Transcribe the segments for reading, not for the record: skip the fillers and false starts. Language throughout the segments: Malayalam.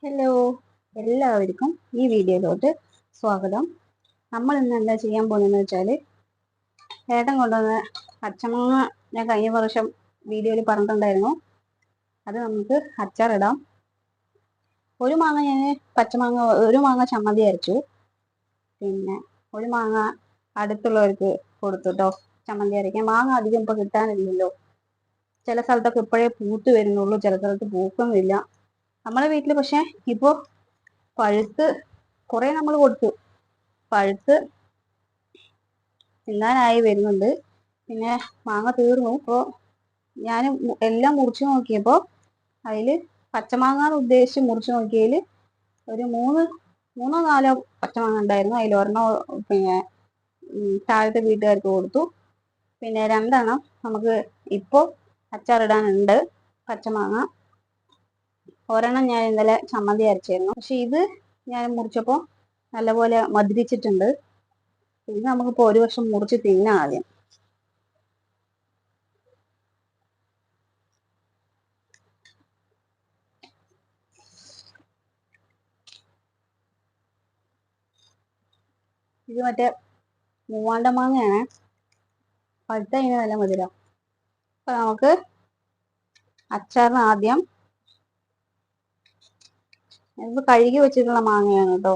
ഹലോ, എല്ലാവർക്കും ഈ വീഡിയോയിലോട്ട് സ്വാഗതം. നമ്മൾ ഇന്ന് എന്താ ചെയ്യാൻ പോകുന്നതെന്ന് വെച്ചാൽ, ഏട്ടൻ കൊണ്ടുവന്ന പച്ചമാങ്ങ ഞാൻ കഴിഞ്ഞ വർഷം വീഡിയോയിൽ പറഞ്ഞിട്ടുണ്ടായിരുന്നു. അത് നമുക്ക് അച്ചാറിടാം. ഒരു മാങ്ങ ഞാൻ ഒരു മാങ്ങ ചമ്മന്തി അരച്ചു. പിന്നെ ഒരു മാങ്ങ അടുത്തുള്ളവർക്ക് കൊടുത്തുട്ടോ ചമ്മന്തി അരയ്ക്കാൻ. മാങ്ങ അധികം ഇപ്പോൾ കിട്ടാനില്ലല്ലോ. ചില സ്ഥലത്തൊക്കെ ഇപ്പോഴേ പൂത്ത് വരുന്നുള്ളൂ, ചില സ്ഥലത്ത് പൂക്കുന്നില്ല. നമ്മളെ വീട്ടിൽ പക്ഷെ ഇപ്പോൾ പഴുത്ത് കുറേ നമ്മൾ കൊടുത്തു, പഴുത്ത് തിന്നാനായി വരുന്നുണ്ട്. പിന്നെ മാങ്ങ തീർന്നു. ഇപ്പോൾ ഞാൻ എല്ലാം മുറിച്ച് നോക്കിയപ്പോൾ അതിൽ പച്ചമാങ്ങ ഉദ്ദേശിച്ച് മുറിച്ച് നോക്കിയതിൽ ഒരു മൂന്നോ നാലോ പച്ചമാങ്ങ ഉണ്ടായിരുന്നു. അതിലൊരെണ്ണം പിന്നെ താഴത്തെ വീട്ടുകാർക്ക് കൊടുത്തു. പിന്നെ 2 നമുക്ക് ഇപ്പോൾ അച്ചാറിടാനുണ്ട് പച്ചമാങ്ങ. ഒരെണ്ണം ഞാൻ ഇന്നലെ ചമ്മന്തി അരച്ചായിരുന്നു. പക്ഷെ ഇത് ഞാൻ മുറിച്ചപ്പോൾ നല്ലപോലെ മധുരിച്ചിട്ടുണ്ട്. ഇത് നമുക്കിപ്പോൾ ഒരു വർഷം മുറിച്ച് തിന്നാം. ആദ്യം ഇത് മറ്റേ മൂവാണ്ട മാങ്ങയാണ്, പഴുത്ത അതിന് നല്ല മധുരം. അപ്പൊ നമുക്ക് അച്ചാറിന് ആദ്യം ഇത് കഴുകി വെച്ചിട്ടുള്ള മാങ്ങയാണ് കേട്ടോ.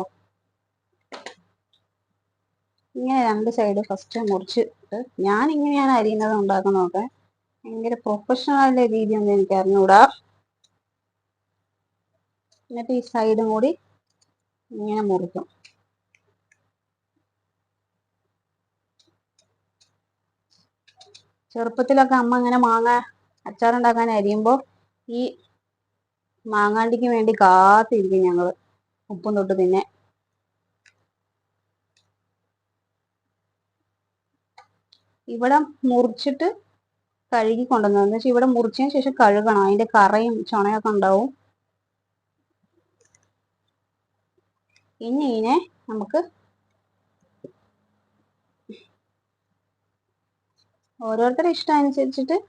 ഇങ്ങനെ 2 സൈഡ് ഫസ്റ്റ് മുറിച്ചിട്ട് ഞാൻ ഇങ്ങനെയാണ് അരിയുന്നത് ഉണ്ടാക്കുന്നതൊക്കെ. ഭയങ്കര പ്രൊഫഷണൽ രീതിയൊന്നും എനിക്ക് അറിഞ്ഞൂടാ. എന്നിട്ട് ഈ സൈഡും കൂടി ഇങ്ങനെ മുറിക്കും. ചെറുപ്പത്തിലൊക്കെ അമ്മ ഇങ്ങനെ മാങ്ങ അച്ചാറുണ്ടാക്കാൻ അരിയുമ്പോൾ ഈ മാങ്ങാണ്ടിക്ക് വേണ്ടി കാത്തിരിക്കും ഞങ്ങള്, ഉപ്പും തൊട്ട്. പിന്നെ ഇവിടെ മുറിച്ചിട്ട് കഴുകി കൊണ്ടുവന്നത് വെച്ചാൽ ഇവിടെ മുറിച്ചതിന് ശേഷം കഴുകണം. അതിന്റെ കറയും ചുണയൊക്കെ ഉണ്ടാവും. ഇനി ഇതിനെ നമുക്ക് ഓരോരുത്തരുടെ ഇഷ്ടം അനുസരിച്ചിട്ട്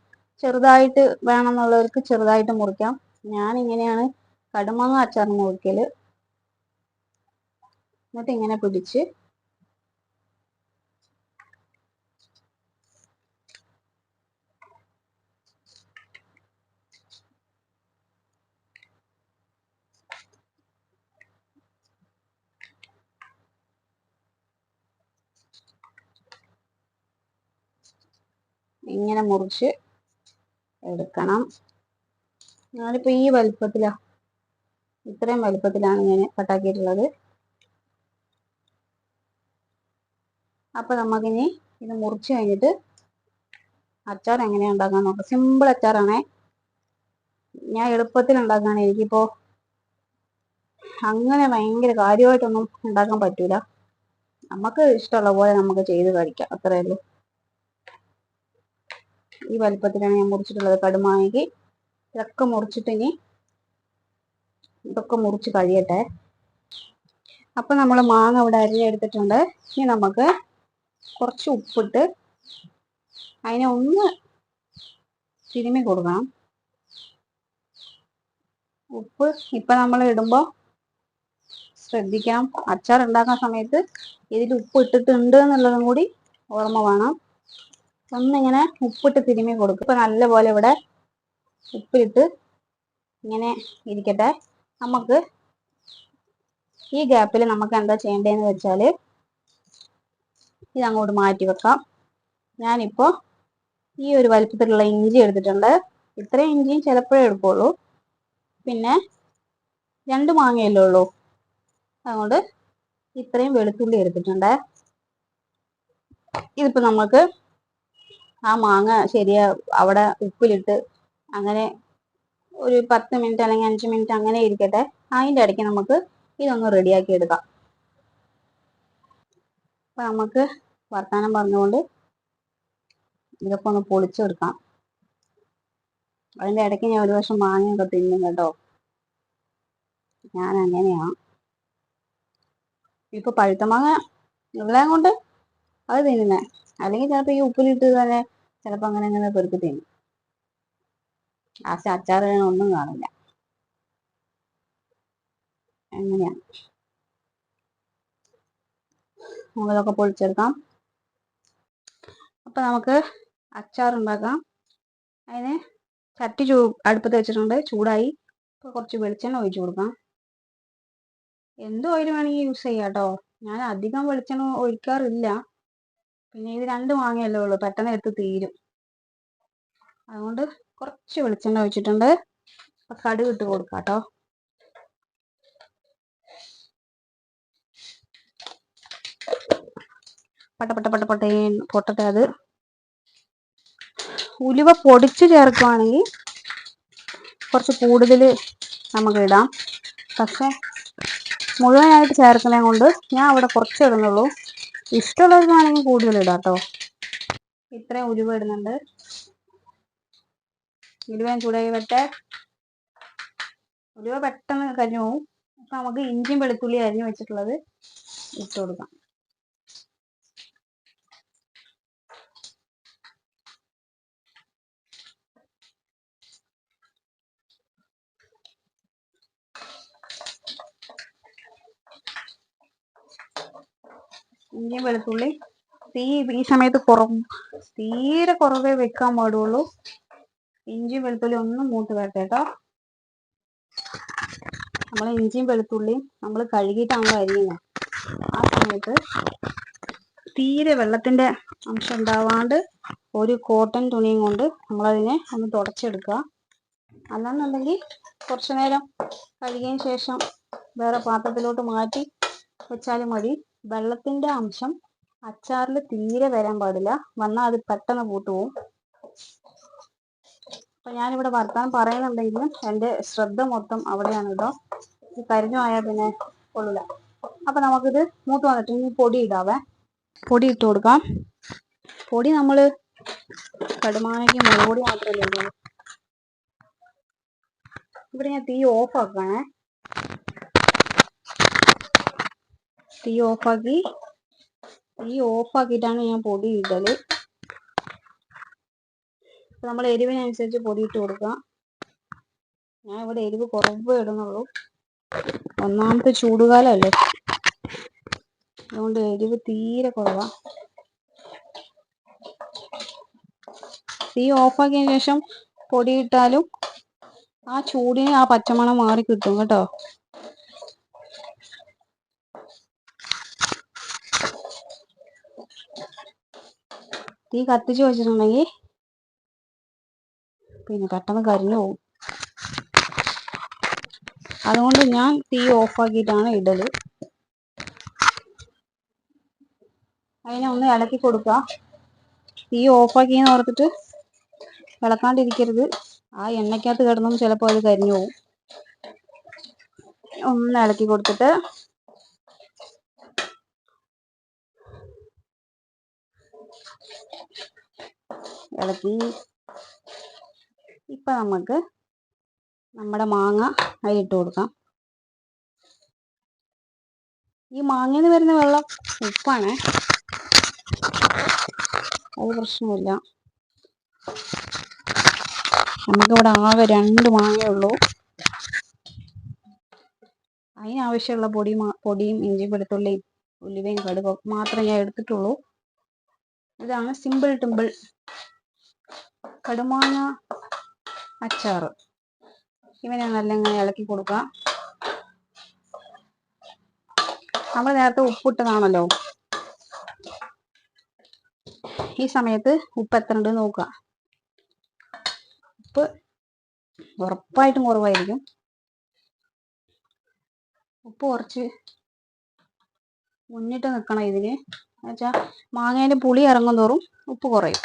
ചെറുതായിട്ട് വേണമെന്നുള്ളവർക്ക് ചെറുതായിട്ട് മുറിക്കാം. ഞാൻ ഇങ്ങനെയാണ് കടുമാങ്ങ അച്ചാറിന് മുറിക്കല്. എന്നിട്ട് ഇങ്ങനെ പിടിച്ച് ഇങ്ങനെ മുറിച്ച് എടുക്കണം. ഞാനിപ്പോൾ ഈ വലുപ്പത്തിലാണ്, ഇത്രയും വലുപ്പത്തിലാണ് ഞാൻ കട്ടാക്കിയിട്ടുള്ളത്. അപ്പൊ നമുക്കിനി ഇത് മുറിച്ച് കഴിഞ്ഞിട്ട് അച്ചാർ എങ്ങനെയാണ് ഉണ്ടാക്കാൻ നോക്കാം. സിമ്പിൾ അച്ചാറാണേ. ഞാൻ എളുപ്പത്തിൽ ഉണ്ടാക്കുകയാണ്. എനിക്കിപ്പോ അങ്ങനെ ഭയങ്കര കാര്യമായിട്ടൊന്നും ഉണ്ടാക്കാൻ പറ്റൂല. നമുക്ക് ഇഷ്ടമുള്ള പോലെ നമുക്ക് ചെയ്ത് കഴിക്കാം, അത്രയേ ഉള്ളൂ. ഈ വലുപ്പത്തിലാണ് ഞാൻ മുറിച്ചിട്ടുള്ളത് കടുമാങ്ങയ്ക്ക്. ഇതൊക്കെ മുറിച്ചിട്ട് ഇനി ഇതൊക്കെ മുറിച്ച് കഴിയട്ടെ. അപ്പൊ നമ്മൾ മാങ്ങ ഇവിടെ അരിഞ്ഞെടുത്തിട്ടുണ്ട്. ഇനി നമുക്ക് കുറച്ച് ഉപ്പിട്ട് അതിനെ ഒന്ന് തിരുമ്മി കൊടുക്കണം. ഉപ്പ് ഇപ്പൊ നമ്മൾ ഇടുമ്പോൾ ശ്രദ്ധിക്കണം. അച്ചാർ ഉണ്ടാക്കുന്ന സമയത്ത് ഇതിൽ ഉപ്പ് ഇട്ടിട്ടുണ്ട് എന്നുള്ളതും കൂടി ഓർമ്മ വേണം. ഒന്നിങ്ങനെ ഉപ്പിട്ട് തിരുമ്മി കൊടുക്കും. ഇപ്പൊ നല്ലപോലെ ഇവിടെ ഉപ്പിട്ട് ഇങ്ങനെ ഇരിക്കട്ടെ. നമുക്ക് ഈ ഗ്യാപ്പിൽ നമുക്ക് എന്താ ചെയ്യേണ്ടതെന്ന് വെച്ചാൽ ഇതങ്ങോട്ട് മാറ്റി വെക്കാം. ഞാനിപ്പോൾ ഈ ഒരു വലുപ്പത്തിലുള്ള ഇഞ്ചി എടുത്തിട്ടുണ്ട്. ഇത്രയും ഇഞ്ചിയും ചിലപ്പോഴേ എടുക്കുള്ളൂ. പിന്നെ 2 മാങ്ങയല്ലേ ഉള്ളൂ, അതുകൊണ്ട് ഇത്രയും വെളുത്തുള്ളി എടുത്തിട്ടുണ്ട്. ഇതിപ്പോ നമുക്ക് ആ മാങ്ങ ശരിയാ അവിടെ ഉപ്പിലിട്ട് അങ്ങനെ ഒരു 10 മിനിറ്റ് അല്ലെങ്കിൽ 5 മിനിറ്റ് അങ്ങനെ ഇരിക്കട്ടെ. അതിൻ്റെ ഇടയ്ക്ക് നമുക്ക് ഇതൊന്ന് റെഡിയാക്കി എടുക്കാം. അപ്പൊ നമുക്ക് വർത്താനം പറഞ്ഞുകൊണ്ട് ഇതൊക്കെ ഒന്ന് പൊളിച്ചെടുക്കാം. അതിൻ്റെ ഇടയ്ക്ക് ഞാൻ ഒരു വർഷം മാങ്ങയൊക്കെ തിന്നും കേട്ടോ. ഞാൻ അങ്ങനെയാണ്. ഇപ്പൊ പഴുത്ത മാങ്ങ ഉള്ളത് കൊണ്ട് അത് തിന്നുന്നേ. അല്ലെങ്കിൽ ചിലപ്പോൾ ഈ ഉപ്പിലിട്ട് തന്നെ ചിലപ്പോൾ അങ്ങനെ പെറുക്കി തിന്നും. ആ അച്ചാർ ഒന്നും കാണില്ല. എങ്ങനെയാണ് നമുക്കതൊക്കെ പൊളിച്ചെടുക്കാം. അപ്പം നമുക്ക് അച്ചാർ ഉണ്ടാക്കാം. അതിന് ചട്ടി അടുപ്പത്ത് വെച്ചിട്ടുണ്ട്, ചൂടായി. ഇപ്പോൾ കുറച്ച് വെളിച്ചെണ്ണ ഒഴിച്ചു കൊടുക്കാം. എന്ത് ഓയിൽ വേണമെങ്കിൽ യൂസ് ചെയ്യാം കേട്ടോ. ഞാൻ അധികം വെളിച്ചെണ്ണ ഒഴിക്കാറില്ല. പിന്നെ ഇത് 2 മാങ്ങയല്ലേ ഉള്ളൂ, പെട്ടെന്ന് എടുത്ത് തീരും. അതുകൊണ്ട് കുറച്ച് വെളിച്ചെണ്ണ ഒഴിച്ചിട്ടുണ്ട്. അപ്പം കടുക് ഇട്ട് കൊടുക്കാം കേട്ടോ. പൊട്ടട്ടെ. അത് ഉലുവ പൊടിച്ച് ചേർക്കുകയാണെങ്കിൽ കുറച്ച് കൂടുതൽ നമുക്ക് ഇടാം. പക്ഷെ മുഴുവനായിട്ട് ചേർക്കുന്നതിനെ കൊണ്ട് ഞാൻ അവിടെ കുറച്ച് ഇടുന്നുള്ളൂ. ഇഷ്ടമുള്ളവർക്കാണെങ്കിൽ കൂടുതൽ ഇടാം കേട്ടോ. ഇത്രയും ഉലുവ ഇടുന്നുണ്ട്. ഉലുവയും ചൂടായി വരട്ടെ. ഉലുവ പെട്ടെന്ന് കരിഞ്ഞു പോകും. അപ്പം നമുക്ക് ഇഞ്ചിയും വെളുത്തുള്ളി അരിഞ്ഞു വെച്ചിട്ടുള്ളത് ഇട്ട് കൊടുക്കാം. ഇഞ്ചിയും വെളുത്തുള്ളി ഈ സമയത്ത് തീരെ കുറവേ വെക്കാൻ പാടുള്ളൂ. ഇഞ്ചിയും വെളുത്തുള്ളി ഒന്നും മൂത്ത് വരട്ടെ കേട്ടോ. നമ്മൾ ഇഞ്ചിയും വെളുത്തുള്ളിയും നമ്മൾ കഴുകിയിട്ടാണല്ലോ അരിയുന്നത്. ആ സമയത്ത് തീരെ വെള്ളത്തിൻ്റെ അംശം ഉണ്ടാവാണ്ട് ഒരു കോട്ടൺ തുണിയും കൊണ്ട് നമ്മളതിനെ ഒന്ന് തുടച്ചെടുക്കുക. അല്ലാന്നുണ്ടെങ്കിൽ കുറച്ചു നേരം കഴുകിയതിന് ശേഷം വേറെ പാത്രത്തിലോട്ട് മാറ്റി വെച്ചാലും മതി. വെള്ളത്തിൻ്റെ അംശം അച്ചാറിൽ തീരെ വരാൻ പാടില്ല. വന്നാൽ അത് പെട്ടെന്ന് പൂട്ടുപോകും. അപ്പം ഞാനിവിടെ വർത്താനം പറയുന്നുണ്ടെങ്കിലും എൻ്റെ ശ്രദ്ധ മൊത്തം അവിടെയാണ് കേട്ടോ. ഇത് കരിഞ്ഞു പോയാൽ പിന്നെ കൊള്ളില്ല. അപ്പം നമുക്കിത് മൂത്ത് വന്നിട്ട് ഇനി പൊടി ഇടാവേ. പൊടി ഇട്ട് കൊടുക്കാം. പൊടി നമ്മൾ കടുമാങ്ങയ്ക്ക് മുളക് പൊടി മാത്രമല്ലേ ഉള്ളൂ. ഇവിടെ ഞാൻ തീ ഓഫാക്കണേ. തീ ഓഫാക്കിയിട്ടാണ് ഞാൻ പൊടി ഇടൽ. അപ്പം നമ്മൾ എരിവിനനുസരിച്ച് പൊടി ഇട്ട് കൊടുക്കാം. ഞാൻ ഇവിടെ എരിവ് കുറവ് ഇടുന്നുള്ളൂ. ഒന്നാമത്തെ ചൂടുകാലമല്ലേ, അതുകൊണ്ട് എരിവ് തീരെ കുറവാണ്. തീ ഓഫാക്കിയതിന് ശേഷം പൊടിയിട്ടാലും ആ ചൂടിന് ആ പച്ചമണം മാറി കിട്ടും കേട്ടോ. തീ കത്തിച്ച് വെച്ചിട്ടുണ്ടെങ്കിൽ പിന്നെ പെട്ടെന്ന് കരിഞ്ഞു പോകും. അതുകൊണ്ട് ഞാൻ തീ ഓഫാക്കിയിട്ടാണ് ഇടൽ. അതിനെ ഒന്ന് ഇളക്കി കൊടുക്കുക. തീ ഓഫാക്കിയെന്ന് ഓർത്തിട്ട് ഇളക്കാണ്ടിരിക്കരുത്. ആ എണ്ണയ്ക്കകത്ത് കിടന്നും ചിലപ്പോൾ അത് കരിഞ്ഞു പോകും. ഒന്ന് ഇളക്കി കൊടുത്തിട്ട് ഇളക്കി. ഇപ്പം നമുക്ക് നമ്മുടെ മാങ്ങ അതിലിട്ട് കൊടുക്കാം. ഈ മാങ്ങയിൽ നിന്ന് വരുന്ന വെള്ളം ഉപ്പാണ്, അത് പ്രശ്നമില്ല. നമുക്കിവിടെ ആകെ 2 മാങ്ങയേ ഉള്ളൂ. അതിനാവശ്യമുള്ള പൊടിയും ഇഞ്ചി വെളുത്തുള്ളിയും ഉലുവയും കടുകും മാത്രമേ ഞാൻ എടുത്തിട്ടുള്ളൂ. ഇതാണ് സിമ്പിൾ ടിമ്പിൾ കടുമാങ്ങ അച്ചാർ. ഇവനെ നല്ല ഇങ്ങനെ ഇളക്കി കൊടുക്കാം. നമ്മൾ നേരത്തെ ഉപ്പിട്ടതാണല്ലോ. ഈ സമയത്ത് ഉപ്പ് എത്ര ഉണ്ട് നോക്കുക. ഉപ്പ് ഉറപ്പായിട്ടും കുറവായിരിക്കും. ഉപ്പ് കുറച്ച് മുന്നിട്ട് നിൽക്കണം ഇതിന്. എന്നുവെച്ചാൽ മാങ്ങേൻ്റെ പുളി ഇറങ്ങും തോറും ഉപ്പ് കുറയും.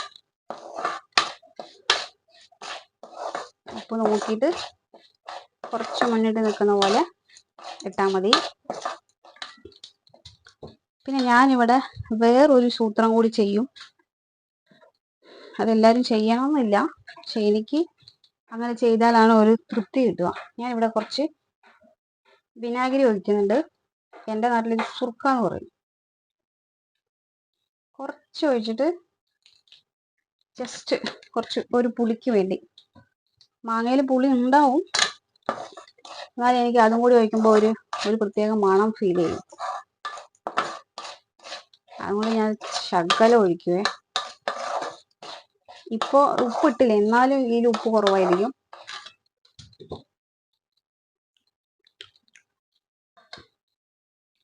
ഉപ്പ് നോക്കിയിട്ട് കുറച്ച് മുന്നിട്ട് നിൽക്കുന്ന പോലെ ഇട്ടാൽ മതി. പിന്നെ ഞാനിവിടെ വേറൊരു സൂത്രം കൂടി ചെയ്യും. അതെല്ലാവരും ചെയ്യണമെന്നില്ല, പക്ഷെ എനിക്ക് അങ്ങനെ ചെയ്താലാണ് ഒരു തൃപ്തി കിട്ടുക. ഞാനിവിടെ കുറച്ച് വിനാഗിരി ഒഴിക്കുന്നുണ്ട്. എൻ്റെ നാട്ടിൽ ഇത് സുർക്ക എന്ന് പറയും. കുറച്ച് ഒഴിച്ചിട്ട് ജസ്റ്റ് ഒരു പുളിക്ക് വേണ്ടി. മാങ്ങയിൽ പുളി ഉണ്ടാവും, എന്നാലും എനിക്ക് അതും കൂടി ഒഴിക്കുമ്പോൾ ഒരു പ്രത്യേക മണം ഫീൽ ചെയ്യും. അതുകൊണ്ട് ഞാൻ ശകലം ഒഴിക്കുവേ. ഇപ്പോൾ ഉപ്പിട്ടില്ല, എന്നാലും ഇതിൽ ഉപ്പ് കുറവായിരിക്കും.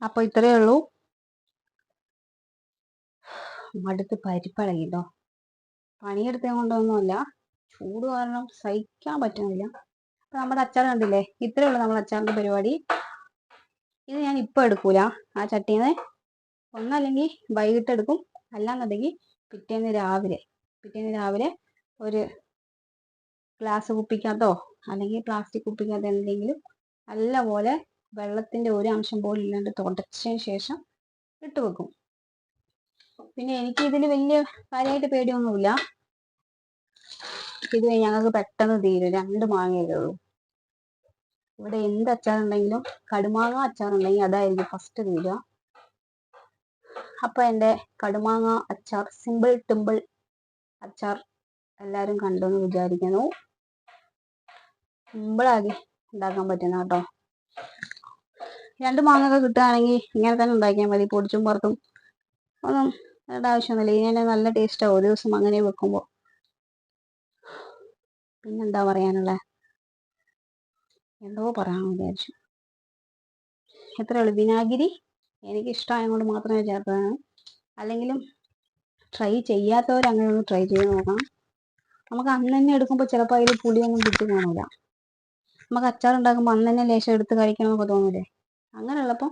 അപ്പോൾ ഇത്രയേ ഉള്ളൂ. മടുത്ത് പരിപ്പളകിട്ടോ. പണിയെടുത്തത് കൊണ്ടൊന്നുമല്ല, ചൂട് കാരണം സഹിക്കാൻ പറ്റുന്നില്ല. അപ്പം നമ്മുടെ അച്ചാർ കണ്ടില്ലേ, ഇത്രയേ ഉള്ളൂ നമ്മുടെ അച്ചാറിൻ്റെ പരിപാടി. ഇത് ഞാൻ ഇപ്പം എടുക്കൂല ആ ചട്ടിന്ന്, ഒന്നല്ലെങ്കിൽ വൈകിട്ട് എടുക്കും, അല്ലാന്നുണ്ടെങ്കിൽ പിറ്റേന്ന് രാവിലെ ഒരു ഗ്ലാസ് കുപ്പിക്കകത്തോ അല്ലെങ്കിൽ പ്ലാസ്റ്റിക് കുപ്പിക്കകത്തോ എന്തെങ്കിലും നല്ലപോലെ വെള്ളത്തിൻ്റെ ഒരു അംശം പോലും ഇല്ലാണ്ട് തുടച്ചതിന് ശേഷം ഇട്ട് വെക്കും. പിന്നെ എനിക്ക് ഇതിൽ വലിയ കാര്യമായിട്ട് പേടിയൊന്നുമില്ല. ഇത് ഞങ്ങൾക്ക് പെട്ടെന്ന് തീരും, 2 മാങ്ങയല്ലേ ഉള്ളൂ. ഇവിടെ എന്ത് അച്ചാറുണ്ടെങ്കിലും കടുമാങ്ങ അച്ചാറുണ്ടെങ്കിൽ അതായിരിക്കും ഫസ്റ്റ് തീരുക. അപ്പോൾ എൻ്റെ കടുമാങ്ങ അച്ചാർ, സിമ്പിൾ ടിമ്പിൾ അച്ചാർ എല്ലാവരും കണ്ടെന്ന് വിചാരിക്കുന്നു. സിമ്പിളാക്കി ഉണ്ടാക്കാൻ പറ്റുന്ന കേട്ടോ. 2 മാങ്ങയൊക്കെ കിട്ടുകയാണെങ്കിൽ ഇങ്ങനെ തന്നെ ഉണ്ടാക്കിയാൽ മതി. പൊടിച്ചും പുറത്തും ഒന്നും വേണ്ട ആവശ്യമൊന്നുമില്ല. ഇതിനെ നല്ല ടേസ്റ്റാവും ഒരു ദിവസം അങ്ങനെ വെക്കുമ്പോൾ. പിന്നെന്താ പറയാനുള്ളത്, എന്തോ പറയാമെന്ന് വിചാരിച്ചു. എത്രയേ ഉള്ളൂ. വിനാഗിരി എനിക്ക് ഇഷ്ടമായതുകൊണ്ട് മാത്രമേ ചേർത്തതാണ്. അല്ലെങ്കിലും ട്രൈ ചെയ്യാത്തവരങ്ങനെ ഒന്ന് ട്രൈ ചെയ്ത് നോക്കണം. നമുക്ക് അന്ന് തന്നെ എടുക്കുമ്പോൾ ചിലപ്പോൾ അതിൽ പുളിയൊന്നും കിട്ടി കാണില്ല. നമുക്ക് അച്ചാർ ഉണ്ടാക്കുമ്പോൾ അന്ന് തന്നെ ലേശം എടുത്ത് കഴിക്കണമെന്നൊക്കെ തോന്നില്ലേ. അങ്ങനെയുള്ളപ്പോൾ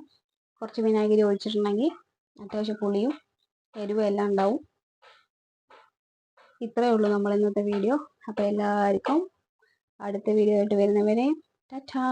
കുറച്ച് വിനാഗിരി ഒഴിച്ചിട്ടുണ്ടെങ്കിൽ അത്യാവശ്യം പുളിയും എരിവും എല്ലാം ഉണ്ടാവും. ഇത്രയേ ഉള്ളൂ നമ്മൾ ഇന്നത്തെ വീഡിയോ. അപ്പോൾ എല്ലാവർക്കും അടുത്ത വീഡിയോ ആയിട്ട് വരുന്നവരെ ടാറ്റാ.